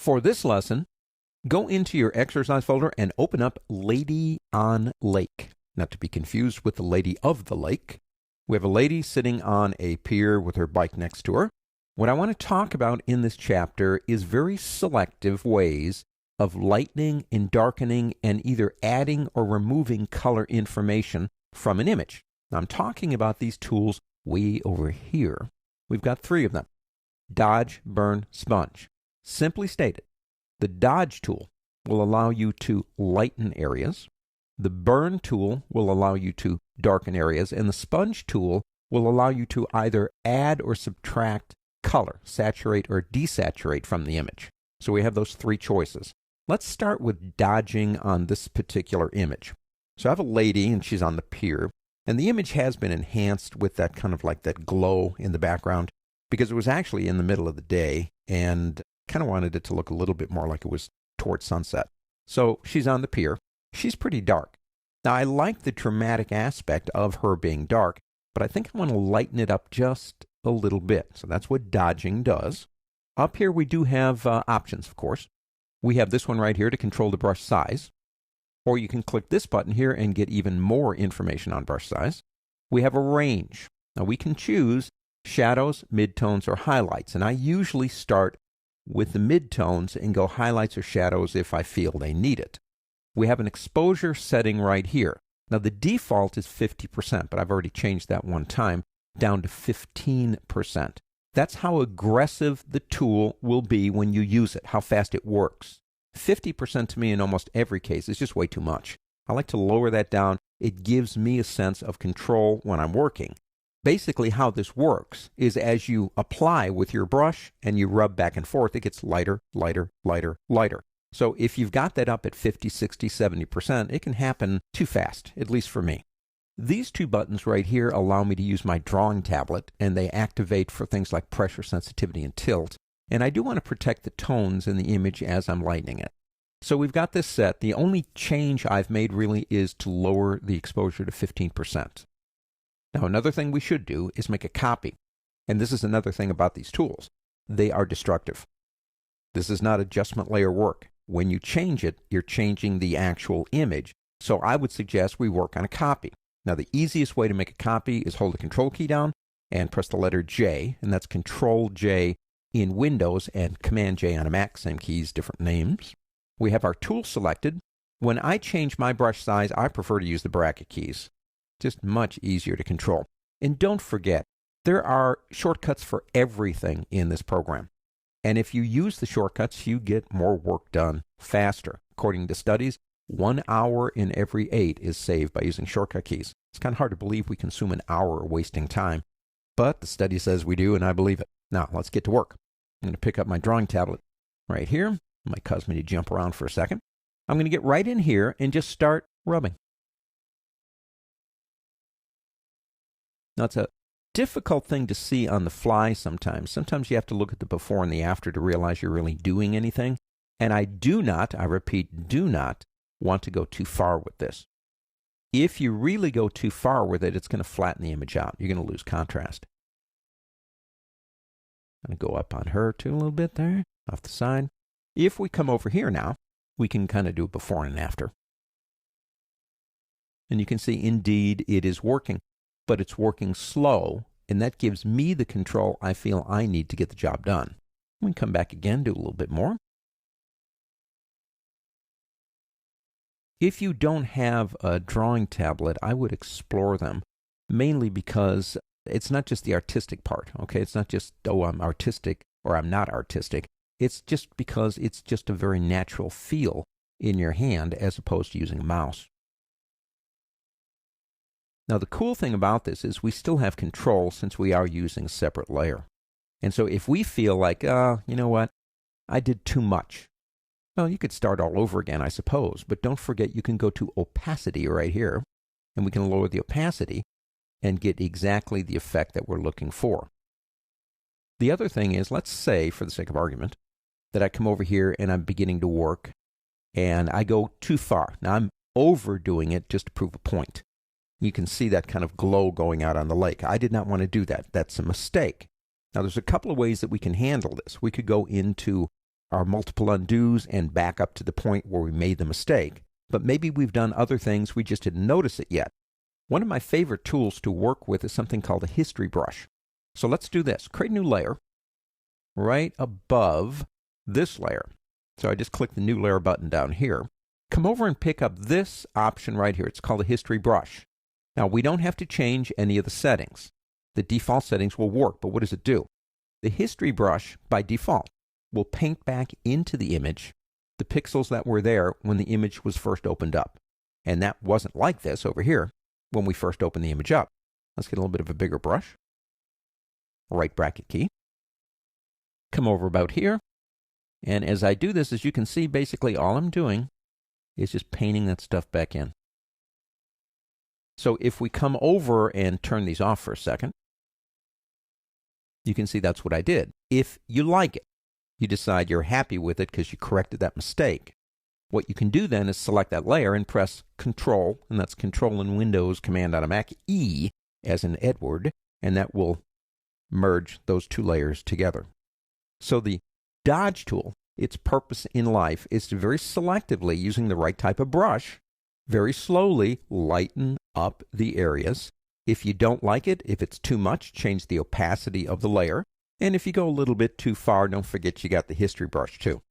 For this lesson, go into your exercise folder and open up Lady on Lake. Not to be confused with the Lady of the Lake. We have a lady sitting on a pier with her bike next to her. What I want to talk about in this chapter is very selective ways of lightening and darkening and either adding or removing color information from an image. Now, I'm talking about these tools way over here. We've got three of them. Dodge, burn, smudge. Simply stated, the dodge tool will allow you to lighten areas. The burn tool will allow you to darken areas. And the smudge tool will allow you to either add or subtract color, saturate or desaturate from the image. So we have those three choices. Let's start with dodging on this particular image. So I have a lady and she's on the pier. And the image has been enhanced with that kind of like that glow in the background because it was actually in the middle of the day and kind of wanted it to look a little bit more like it was towards sunset. So she's on the pier. She's pretty dark. Now, I like the dramatic aspect of her being dark, but I think I want to lighten it up just a little bit. So that's what dodging does. Up here, we do have options, of course. We have this one right here to control the brush size. Or you can click this button here and get even more information on brush size. We have a range. Now, we can choose shadows, midtones, or highlights. And I usually start with the midtones and go highlights or shadows if I feel they need it. We have an exposure setting right here. Now the default is 50%, but I've already changed that one time down to 15%. That's how aggressive the tool will be when you use it, how fast it works. 50% to me in almost every case is just way too much. I like to lower that down. It gives me a sense of control when I'm working. Basically, how this works is as you apply with your brush and you rub back and forth, it gets lighter, lighter, lighter, lighter. So if you've got that up at 50, 60, 70%, it can happen too fast, at least for me. These two buttons right here allow me to use my drawing tablet, and they activate for things like pressure, sensitivity, and tilt. And I do want to protect the tones in the image as I'm lightening it. So we've got this set. The only change I've made really is to lower the exposure to 15%. Now, another thing we should do is make a copy. And this is another thing about these tools. They are destructive. This is not adjustment layer work. When you change it, you're changing the actual image. So I would suggest we work on a copy. Now, the easiest way to make a copy is hold the Control key down and press the letter J, and that's Control J in Windows and Command J on a Mac, same keys, different names. We have our tool selected. When I change my brush size, I prefer to use the bracket keys. Just much easier to control. And don't forget, there are shortcuts for everything in this program. And if you use the shortcuts, you get more work done faster. According to studies, 1 hour in every 8 is saved by using shortcut keys. It's kind of hard to believe we consume an hour wasting time, but the study says we do, and I believe it. Now, let's get to work. I'm going to pick up my drawing tablet right here. It might cause me to jump around for a second. I'm going to get right in here and just start rubbing. Now, it's a difficult thing to see on the fly sometimes. Sometimes you have to look at the before and the after to realize you're really doing anything. And I repeat, do not want to go too far with this. If you really go too far with it, it's going to flatten the image out. You're going to lose contrast. I'm going to go up on her too a little bit there, off the side. If we come over here now, we can kind of do a before and after. And you can see, indeed, it is working. But it's working slow, and that gives me the control I feel I need to get the job done. We can come back again, do a little bit more. If you don't have a drawing tablet, I would explore them, mainly because it's not just the artistic part, okay? It's not just, oh, I'm artistic or I'm not artistic. It's just because it's just a very natural feel in your hand as opposed to using a mouse. Now, the cool thing about this is we still have control since we are using a separate layer. And so if we feel like, you know what, I did too much. Well, you could start all over again, I suppose. But don't forget, you can go to opacity right here, and we can lower the opacity and get exactly the effect that we're looking for. The other thing is, let's say, for the sake of argument, that I come over here and I'm beginning to work, and I go too far. Now, I'm overdoing it just to prove a point. You can see that kind of glow going out on the lake. I did not want to do that. That's a mistake. Now, there's a couple of ways that we can handle this. We could go into our multiple undos and back up to the point where we made the mistake. But maybe we've done other things, we just didn't notice it yet. One of my favorite tools to work with is something called a history brush. So let's do this. Create a new layer right above this layer. So I just click the new layer button down here. Come over and pick up this option right here. It's called a history brush. Now, we don't have to change any of the settings. The default settings will work, but what does it do? The history brush, by default, will paint back into the image the pixels that were there when the image was first opened up. And that wasn't like this over here when we first opened the image up. Let's get a little bit of a bigger brush. Right bracket key. Come over about here. And as I do this, as you can see, basically all I'm doing is just painting that stuff back in. So if we come over and turn these off for a second, you can see that's what I did. If you like it, you decide you're happy with it because you corrected that mistake, what you can do then is select that layer and press Control, and that's Control in Windows, Command on a Mac, E as in Edward, and that will merge those two layers together. So the Dodge tool, its purpose in life is to very selectively, using the right type of brush, very slowly lighten up the areas. If you don't like it, if it's too much, change the opacity of the layer. And if you go a little bit too far, don't forget you got the history brush too.